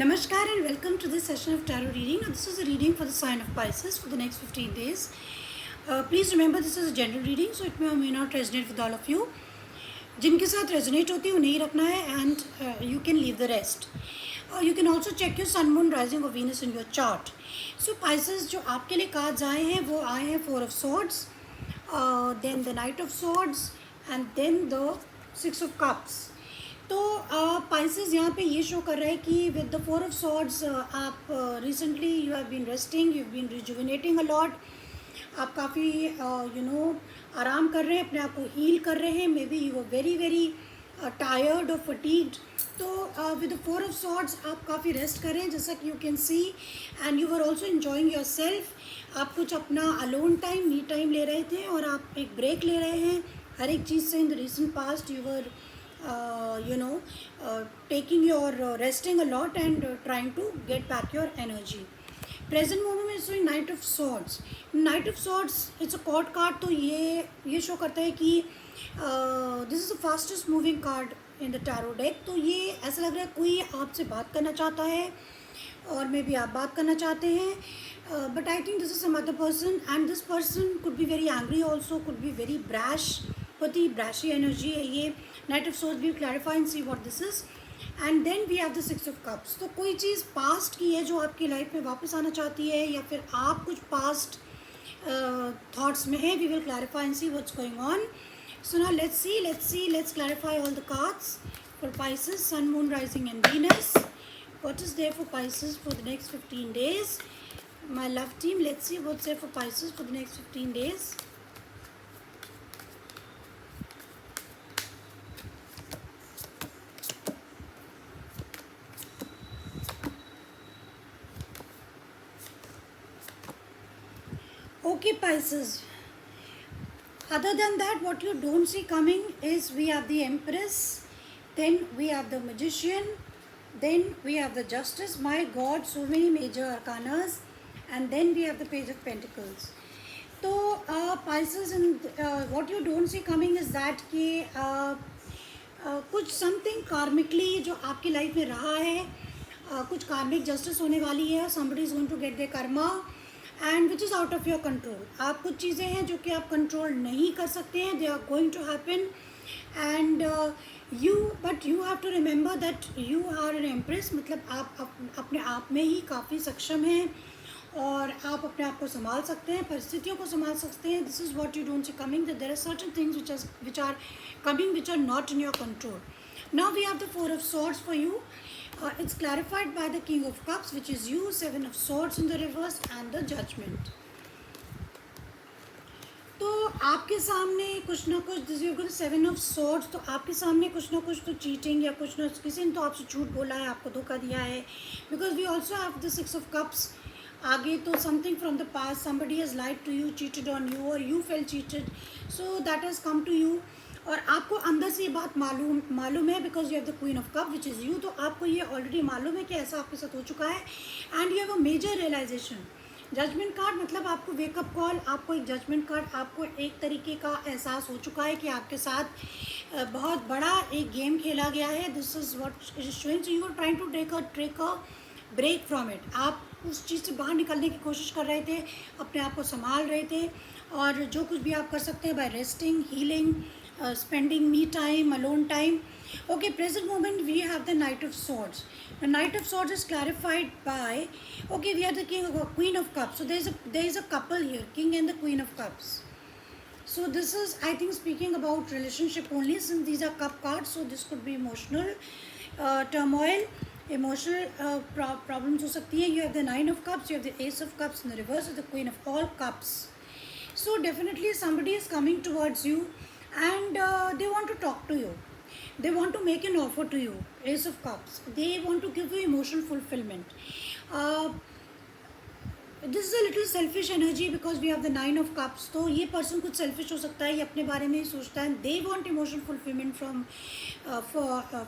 Namaskar and welcome to this session of tarot reading. Now, this is a reading for the sign of Pisces for the next 15 days. Please remember this is a general reading, so it may or may not resonate with all of you. जिनके साथ resonate होती है उन्हें ही रखना है and you can leave the rest. You can also check your sun, moon, rising or Venus in your chart. So Pisces जो आपके लिए cards आए हैं वो आए हैं Four of Swords, then the Knight of Swords and then the Six of Cups. तो Pisces यहाँ पे ये शो कर रहा है कि with the four of swords आप recently you have been resting, you have been rejuvenating a lot. आप काफ़ी आराम कर रहे हैं, अपने आप को हील कर रहे हैं. Maybe you are very very tired और फटीग्ड. तो with the four of swords आप काफ़ी रेस्ट कर रहे हैं जैसा कि you can see, and you are also enjoying yourself. आप कुछ अपना अलोन टाइम, मी टाइम ले रहे थे और आप एक ब्रेक ले रहे हैं हर एक चीज़ से. In the recent past you were taking your resting a lot and trying to get back your energy. Present moment is showing Knight of Swords. Knight of Swords it's a court card. तो ये show करता है कि this is the fastest moving card in the tarot deck. तो ये ऐसा लग रहा है कोई आपसे बात करना चाहता है और मे बी आप बात करना चाहते हैं. But I think this is some other person and this person could be very angry also, could be very brash. बहुत ही ब्रैशी एनर्जी है ये. Knight of swords will clarify and see what this is. And then we have the six of cups. तो कोई चीज़ past की है जो आपकी life में वापस आना चाहती है या फिर आप कुछ पास्ट थॉट्स में हैं. We will clarify and see what's going on. So now let's clarify all the cards for Pisces, sun, moon, rising and Venus. What is there for Pisces for the next 15 days? My love team, let's see what's there for Pisces for the next 15 days. Okay, Pisces. Other than that, what you don't see coming is we have the Empress, then we have the Magician, then we have the Justice. My God, so many major arcanas, and then we have the Page of Pentacles. So Pisces, and what you don't see coming is that कि कुछ something कार्मिकली जो आपकी life में रहा है, कुछ कार्मिक justice होने वाली है. somebody is going to get their karma and which is out of your control. आप कुछ चीज़ें हैं जो कि आप कंट्रोल नहीं कर सकते हैं. they are going to happen and but you have to remember that you are an empress. मतलब आप अपने आप में ही काफ़ी सक्षम हैं और आप अपने आप को संभाल सकते हैं, परिस्थितियों को संभाल सकते हैं. This is what you don't see coming, that there are certain things which are coming which are not in your control. Now we have the Four of Swords for you. It's clarified by the King of Cups, which is you, Seven of Swords in the reverse and the Judgment. तो आपके सामने कुछ ना कुछ, this you seven of swords. तो आपके सामने कुछ ना कुछ तो चीटिंग या कुछ ना किसी ने तो आपसे झूठ बोला है, आपको धोखा दिया है. Because we also have the six of cups. आगे तो something from the past, somebody has lied to you, cheated on you or you felt cheated, so that has come to you. और आपको अंदर से ये बात मालूम है because you have the queen of cup which is you. तो आपको ये ऑलरेडी मालूम है कि ऐसा आपके साथ हो चुका है and you have a major realisation. Judgement card मतलब आपको वेकअप कॉल, आपको एक जजमेंट कार्ड, आपको एक तरीके का एहसास हो चुका है कि आपके साथ बहुत बड़ा एक गेम खेला गया है. This is what is showing. So you are trying to take a break from it. आप उस चीज़ से बाहर निकलने की कोशिश कर रहे थे, अपने आप को संभाल रहे थे और जो कुछ भी आप कर सकते हैं by resting, healing, spending me time, alone time. Okay, present moment we have the Knight of Swords. The Knight of Swords is clarified by, okay, we have the Queen of Cups. So there is a couple here, King and the Queen of Cups. So this is, I think, speaking about relationship only, since these are cup cards. So this could be emotional turmoil, emotional problems हो सकती है. You have the Nine of Cups, you have the Ace of Cups in the reverse, is the Queen of all Cups. So definitely somebody is coming towards you and they want to talk to you, they want to make an offer to you. Ace of Cups, they want to give you emotional fulfillment. This is a little selfish energy because we have the Nine of Cups. तो ये person कुछ selfish हो सकता है, ये अपने बारे में ही सोचता है. They want emotional fulfillment from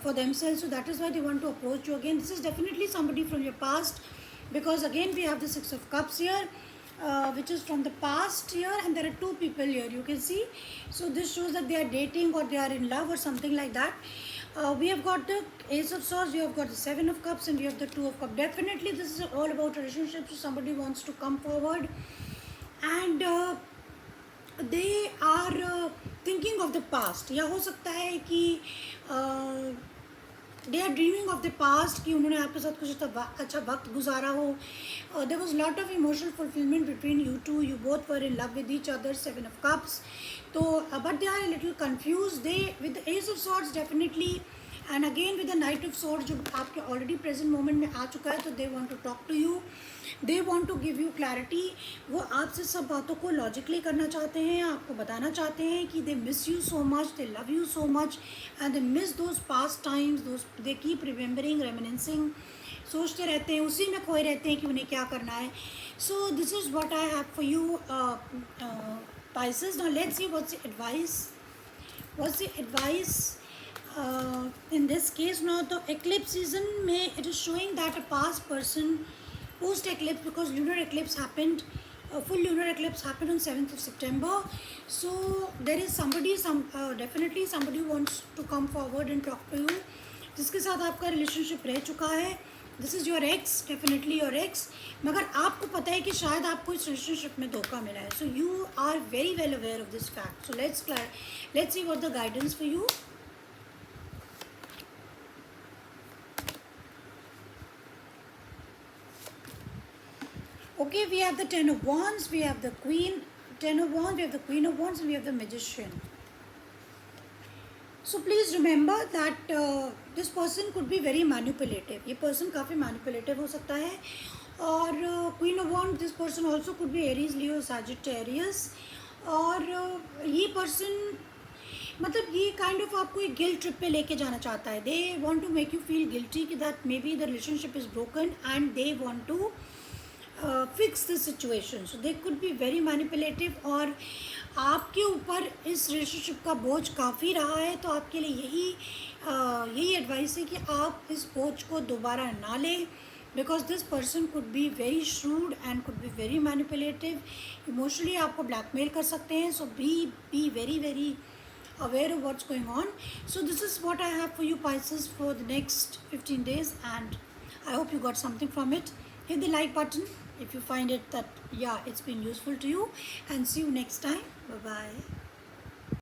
for themselves, so that is why they want to approach you again. This is definitely somebody from your past because again we have the Six of Cups here. Which is from the past here, and there are two people here, you can see. So this shows that they are dating or they are in love or something like that. We have got the Ace of Swords, we have got the Seven of Cups, and we have the Two of Cups. Definitely, this is all about relationships. So somebody wants to come forward, and they are thinking of the past. या हो सकता है कि they are dreaming of the past कि उन्होंने आपके साथ कुछ अच्छा वक्त गुजारा हो. There was lot of emotional fulfillment between you two. You both were in love with each other. Seven of cups. तो but they are little confuse. They with the ace of swords definitely, and again with the knight of swords जो आपके already present moment में आ चुका है. तो they want to talk to you, they want to give you clarity. वो आपसे सब बातों को लॉजिकली करना चाहते हैं, आपको बताना चाहते हैं कि they miss you so much, they love you so much, and they miss those past times. Those they keep remembering, reminiscing. सोचते रहते हैं, उसी में खोए रहते हैं कि उन्हें क्या करना है. So this is what I have for you Pisces. Now let's see what's the advice. What's the advice in this case? Now the eclipse season may, it is showing that a past person post eclipse, because lunar eclipse happened, full lunar eclipse happened on 7th of September. So there is somebody, definitely somebody wants to come forward and talk to you, जिसके साथ आपका relationship रह चुका है. This is your x, definitely your x. मगर आपको पता है कि शायद आपको इस रिलेशनशिप में धोखा मिला है. So you are very well aware of this fact. So let's see what the guidance for you. Okay, we have the Ten of Wands, we have the Queen, Ten of Wands, we have the Queen of Wands, and we have the Magician. So please remember that this person could be very manipulative. ये person काफ़ी manipulative हो सकता है. और Queen of Wands, this person also could be Aries, Leo, Sagittarius. और ये person मतलब ये काइंड ऑफ आपको एक गिल्ट ट्रिप पे लेके जाना चाहता है. They want to make you feel guilty कि that may be the relationship is broken, and they want to fix the situation. So they could be very manipulative. और आपके ऊपर इस रिलेशनशिप का बोझ काफ़ी रहा है. तो आपके लिए यही एडवाइस है कि आप इस बोझ को दोबारा ना लें, because this person could be very shrewd and could be very manipulative. Emotionally आपको ब्लैकमेल कर सकते हैं. So be very very aware of what's going on. So this is what I have for you, Pisces, for the next 15 days, and I hope you got something from it. Hit the like button if you find it that, yeah, it's been useful to you, and see you next time. Bye bye.